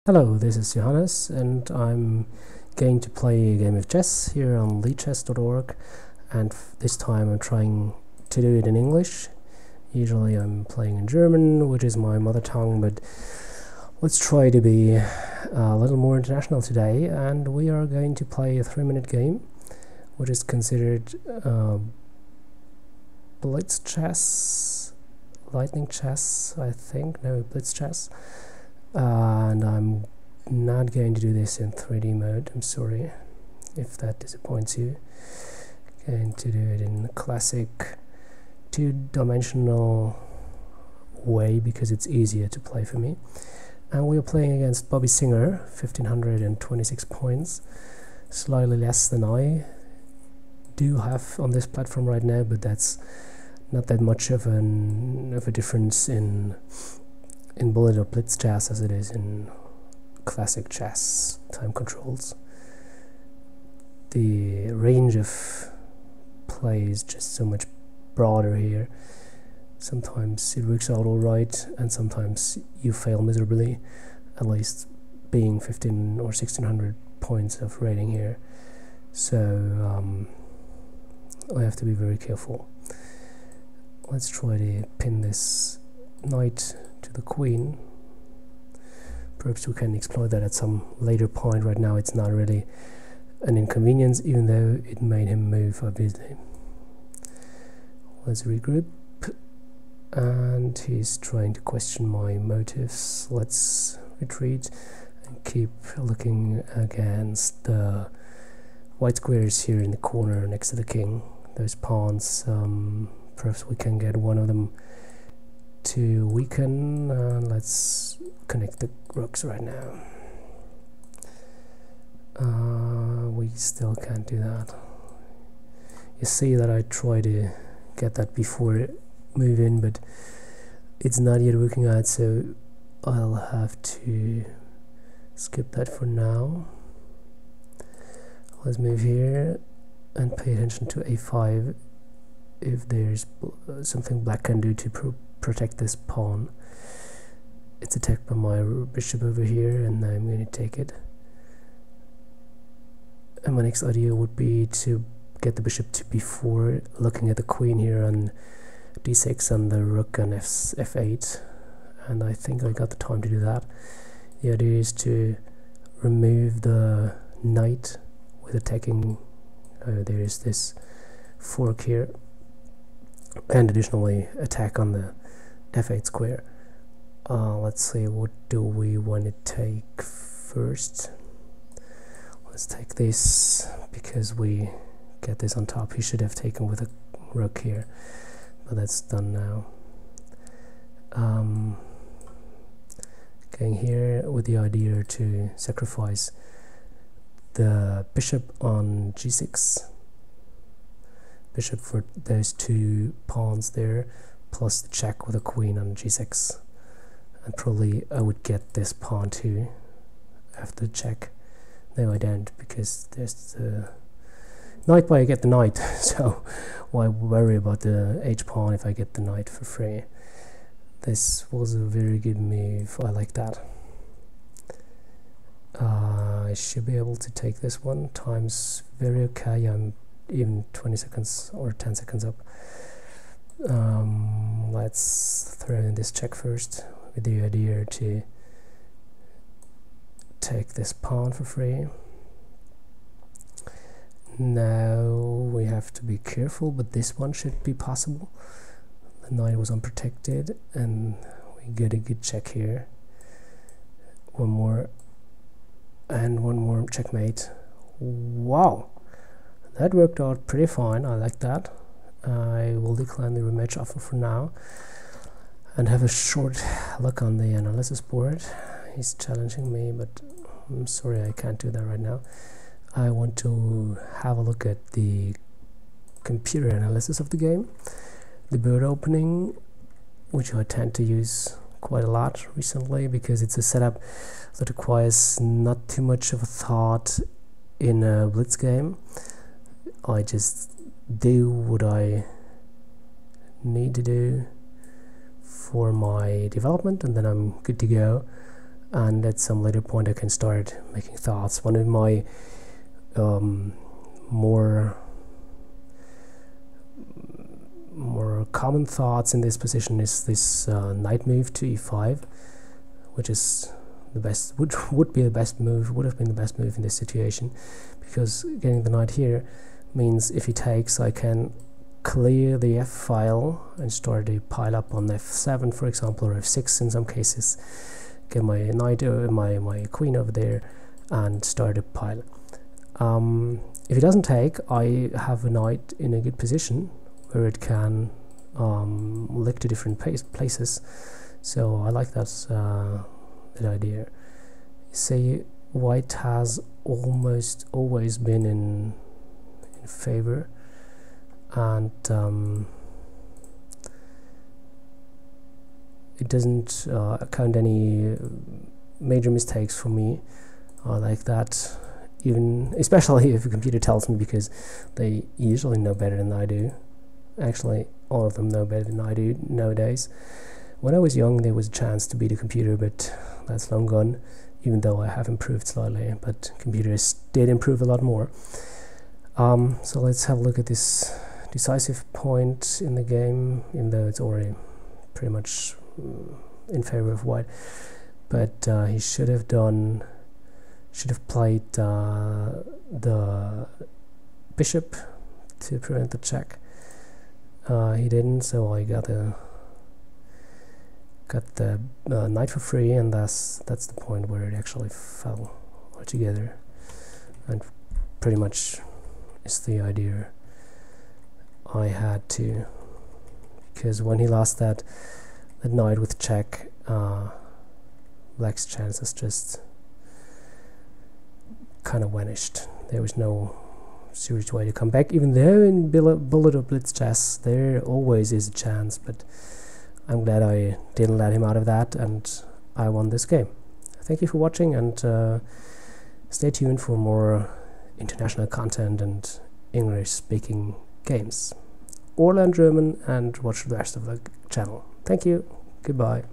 Hello, this is Johannes and I'm going to play a game of chess here on leadchess.org, and this time I'm trying to do it in English. Usually I'm playing in German, which is my mother tongue, but let's try to be a little more international today, and we are going to play a 3-minute game which is considered Blitz chess, lightning chess, I think. No, Blitz chess. And I'm not going to do this in 3D mode, I'm sorry if that disappoints you. I'm going to do it in classic 2-dimensional way because it's easier to play for me. And we're playing against Bobby Singer, 1526 points, slightly less than I do have on this platform right now, but that's not that much of a difference in bullet or blitz chess as it is in classic chess time controls. The range of play is just so much broader here. Sometimes it works out alright and sometimes you fail miserably, at least being 15 or 1600 points of rating here. So I have to be very careful. Let's try to pin this knight to the queen. Perhaps we can exploit that at some later point. Right now it's not really an inconvenience, even though it made him move obviously. Let's regroup, and he's trying to question my motives. Let's retreat and keep looking against the white squares here in the corner next to the king. Those pawns, perhaps we can get one of them to weaken. Let's connect the rooks right now. We still can't do that. You see that I try to get that before move in, but it's not yet working out, so I'll have to skip that for now. Let's move here and pay attention to a5 if there's something black can do to protect this pawn. It's attacked by my bishop over here, and I'm going to take it. And my next idea would be to get the bishop to b4, looking at the queen here on d6 and the rook on f8, and I think I got the time to do that. The idea is to remove the knight with attacking. There is this fork here, and additionally attack on the f8 square. Let's see, what do we want to take first? Let's take this because we get this on top. He should have taken with a rook here, but that's done now. Going here with the idea to sacrifice the bishop on g6. Bishop for those two pawns there, plus the check with a queen on g6. And probably I would get this pawn too after the check. No, I don't, because there's the knight, but I get the knight, so why worry about the h pawn if I get the knight for free? This was a very good move, I like that. I should be able to take this one. Time's very okay, I'm even 20 seconds or 10 seconds up. Let's throw in this check first with the idea to take this pawn for free. Now we have to be careful, but this one should be possible. The knight was unprotected and we get a good check here. One more and one more checkmate. Wow, that worked out pretty fine. I like that. I will decline the rematch offer for now and have a short look on the analysis board. He's challenging me, but I'm sorry I can't do that right now. I want to have a look at the computer analysis of the game, the board opening, which I tend to use quite a lot recently because it's a setup that requires not too much of a thought in a blitz game. I just do what I need to do for my development and then I'm good to go. and at some later point I can start making thoughts. One of my more common thoughts in this position is this knight move to e5, which is the best, would be the best move, would have been the best move in this situation, because getting the knight here means if he takes, I can clear the f file and start to pile up on f7, for example, or f6 in some cases, get my knight or my queen over there and start to pile. If he doesn't take, I have a knight in a good position where it can lick to different places, so I like that idea. Say white has almost always been in favor, and it doesn't account any major mistakes for me. I like that, even especially if a computer tells me, because they usually know better than I do. Actually, all of them know better than I do nowadays. When I was young, there was a chance to beat a computer, but that's long gone, even though I have improved slightly, but computers did improve a lot more. So let's have a look at this decisive point in the game, even though it's already pretty much in favor of white. But he should have played the bishop to prevent the check. He didn't, so I got the knight for free, and that's the point where it actually fell altogether, and pretty much is the idea I had to, because when he lost that knight with check, black's chances just kind of vanished. There was no serious way to come back, even though in bullet or blitz chess there always is a chance, but I'm glad I didn't let him out of that, and I won this game. Thank you for watching, and stay tuned for more international content and English-speaking games. Or learn German and watch the rest of the channel. Thank you. Goodbye.